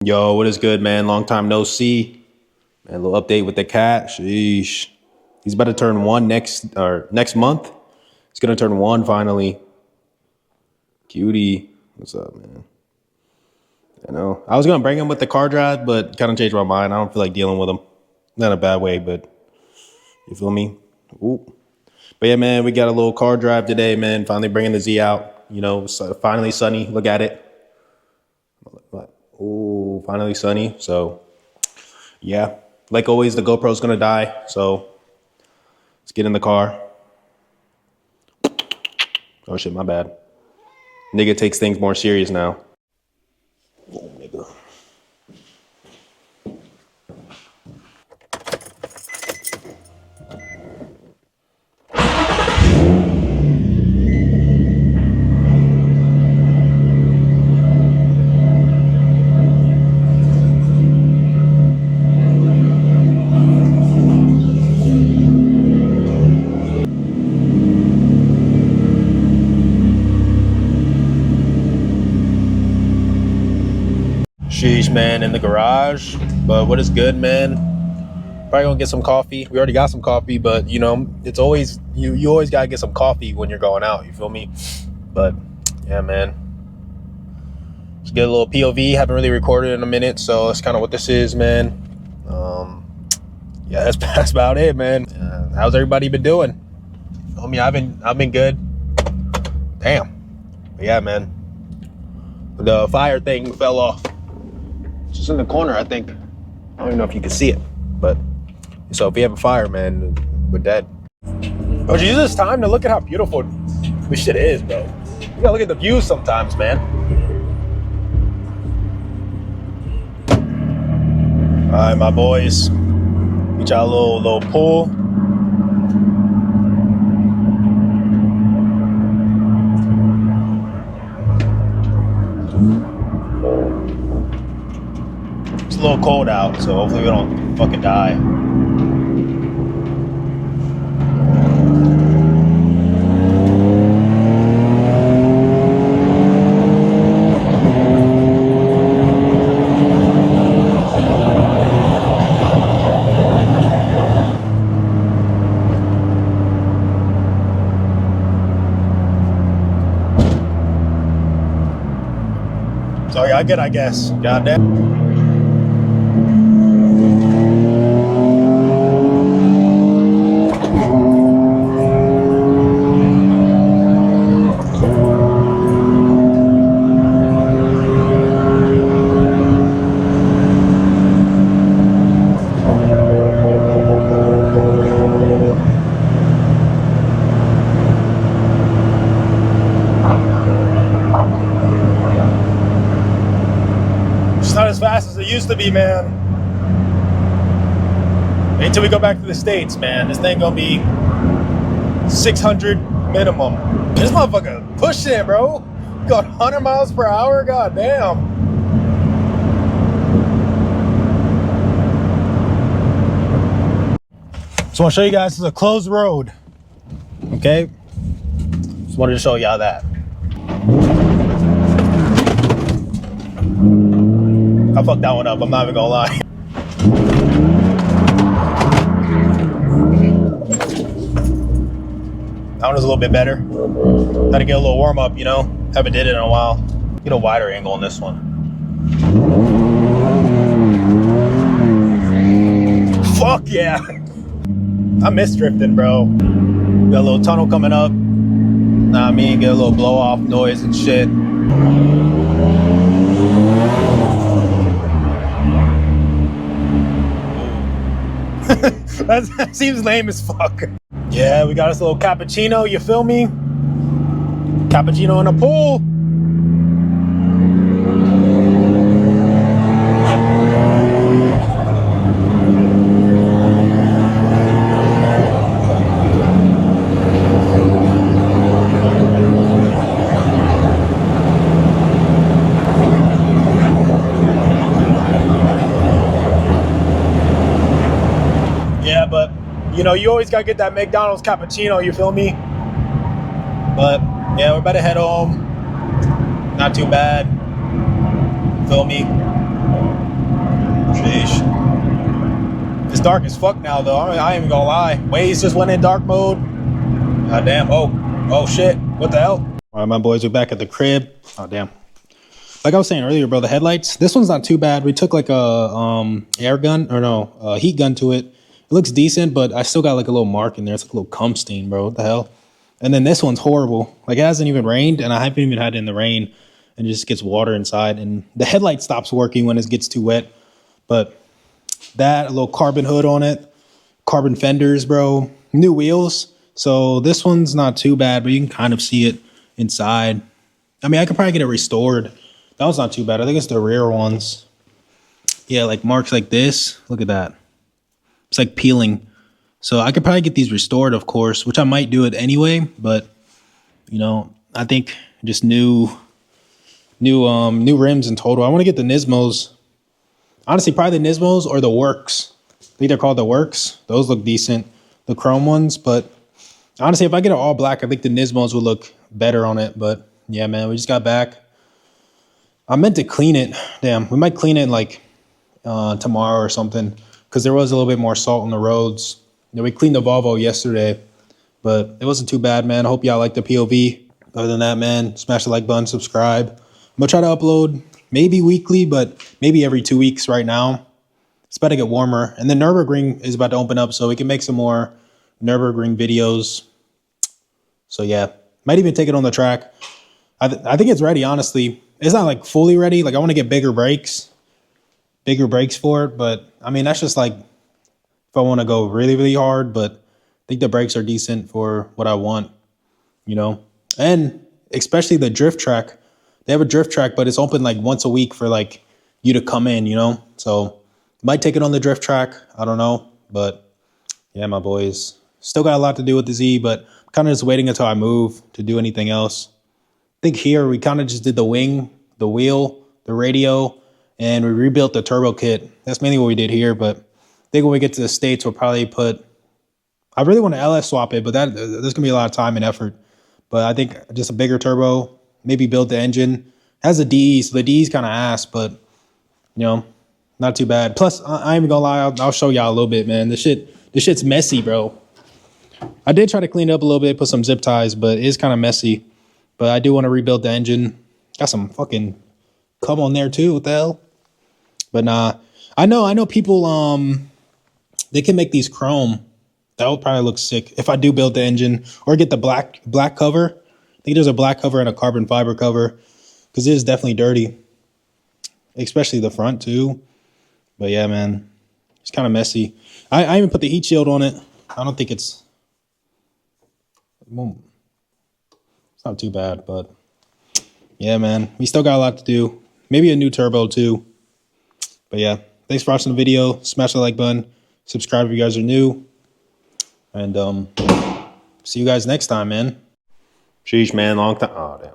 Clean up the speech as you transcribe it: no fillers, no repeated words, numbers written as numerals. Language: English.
Yo, what is good, man? Long time no see. Man, a little update with the cat. Sheesh. He's about to turn one next month. He's gonna turn one finally. Cutie. What's up, man? I know. I was gonna bring him with the car drive, but kind of changed my mind. I don't feel like dealing with him. Not in a bad way, but you feel me? Ooh. But yeah, man, we got a little car drive today, man. Finally bringing the Z out. You know, finally sunny. Look at it. Ooh, finally sunny. So, yeah. Like always, the GoPro's gonna die. So, let's get in the car. Oh shit, my bad. Nigga takes things more serious now. Oh, nigga. Sheesh, man, in the garage. But what is good, man? Probably gonna get some coffee. We already got some coffee, but you know, it's always you always gotta get some coffee when you're going out, you feel me? But yeah, man. Let's get a little POV. Haven't really recorded in a minute, so that's kind of what this is, man. Yeah, that's about it, man. How's everybody been doing? I mean, I've been good. Damn. But yeah, man. The fire thing fell off. It's just in the corner, I think. I don't even know if you can see it, but so if you have a fire, man, we're dead. But you use this time to look at how beautiful this shit is, bro. You gotta look at the views sometimes, man. All right, my boys. Get y'all a little pool. It's a little cold out, so hopefully we don't fucking die. So yeah, good, I guess. Goddamn. Not as fast as it used to be, man. Wait till we go back to the States, man. This thing gonna be 600 minimum. This motherfucker pushing it, bro. Got 100 miles per hour. God damn. So I'll show you guys, this is a closed road. Okay? Just wanted to show y'all that. I fucked that one up, I'm not even gonna lie. That one was a little bit better. Had to get a little warm up, you know? Haven't did it in a while. Get a wider angle on this one. Fuck yeah! I miss drifting, bro. Got a little tunnel coming up. Nah, I mean, get a little blow off noise and shit. That seems lame as fuck. Yeah, we got us a little cappuccino, you feel me? Cappuccino in a pool. Yeah, but you know, you always gotta get that McDonald's cappuccino, you feel me? But yeah, we're about to head home. Not too bad. Feel me? dark as fuck now, though. I ain't even gonna lie. Waze just went in dark mode. God damn. Oh shit. What the hell? All right, my boys are back at the crib. Oh damn. Like I was saying earlier, bro, the headlights. This one's not too bad. We took like a air gun or no heat gun to it. It looks decent, but I still got like a little mark in there. It's like a little cum stain, bro. What the hell? And then this one's horrible. Like it hasn't even rained, and I haven't even had it in the rain, and it just gets water inside, and the headlight stops working when it gets too wet. But that, a little carbon hood on it, carbon fenders, bro, new wheels. So this one's not too bad, but you can kind of see it inside. I mean, I could probably get it restored. That one's not too bad. I think it's the rear ones. Yeah, like marks like this. Look at that. It's like peeling. So I could probably get these restored, of course, which I might do it anyway. But, you know, I think just new rims in total. I want to get the Nismos. Honestly, probably the Nismos or the Works. I think they're called the Works. Those look decent. The chrome ones. But honestly, if I get it all black, I think the Nismos would look better on it. But yeah, man, we just got back. I meant to clean it. Damn, we might clean it like tomorrow or something, because there was a little bit more salt on the roads. You know, we cleaned the Volvo yesterday, but it wasn't too bad, man. I hope y'all like the POV. Other than that, man, smash the like button, subscribe. I'm gonna try to upload maybe weekly, but maybe every 2 weeks right now. It's about to get warmer, and then Nürburgring is about to open up, so we can make some more Nürburgring videos. So yeah, might even take it on the track. I think it's ready, honestly. It's not like fully ready. Like I want to get bigger brakes for it. But I mean, that's just like if I want to go really, really hard. But I think the brakes are decent for what I want, you know. And especially the drift track. They have a drift track, but it's open like once a week for like you to come in, you know. So might take it on the drift track. I don't know. But yeah, my boys. Still got a lot to do with the Z, but I'm kind of just waiting until I move to do anything else. I think here we kind of just did the wing, the wheel, the radio, and we rebuilt the turbo kit. That's mainly what we did here. But I think when we get to the States, we'll probably I really want to LS swap it, but there's going to be a lot of time and effort. But I think just a bigger turbo, maybe build the engine. It has a DE, so the DE's kind of ass, but, you know, not too bad. Plus, I ain't even going to lie, I'll show y'all a little bit, man. This shit's messy, bro. I did try to clean it up a little bit, put some zip ties, but it is kind of messy. But I do want to rebuild the engine. Got some fucking cum on there too. What the hell? But nah, I know people, they can make these chrome. That would probably look sick if I do build the engine or get the black cover. I think there's a black cover and a carbon fiber cover, because it is definitely dirty, especially the front too. But yeah, man, it's kind of messy. I even put the heat shield on it. I don't think it's not too bad, but yeah, man, we still got a lot to do. Maybe a new turbo too. But yeah, thanks for watching the video. Smash the like button, subscribe if you guys are new, and see you guys next time, man. Sheesh, man, long time. Oh damn.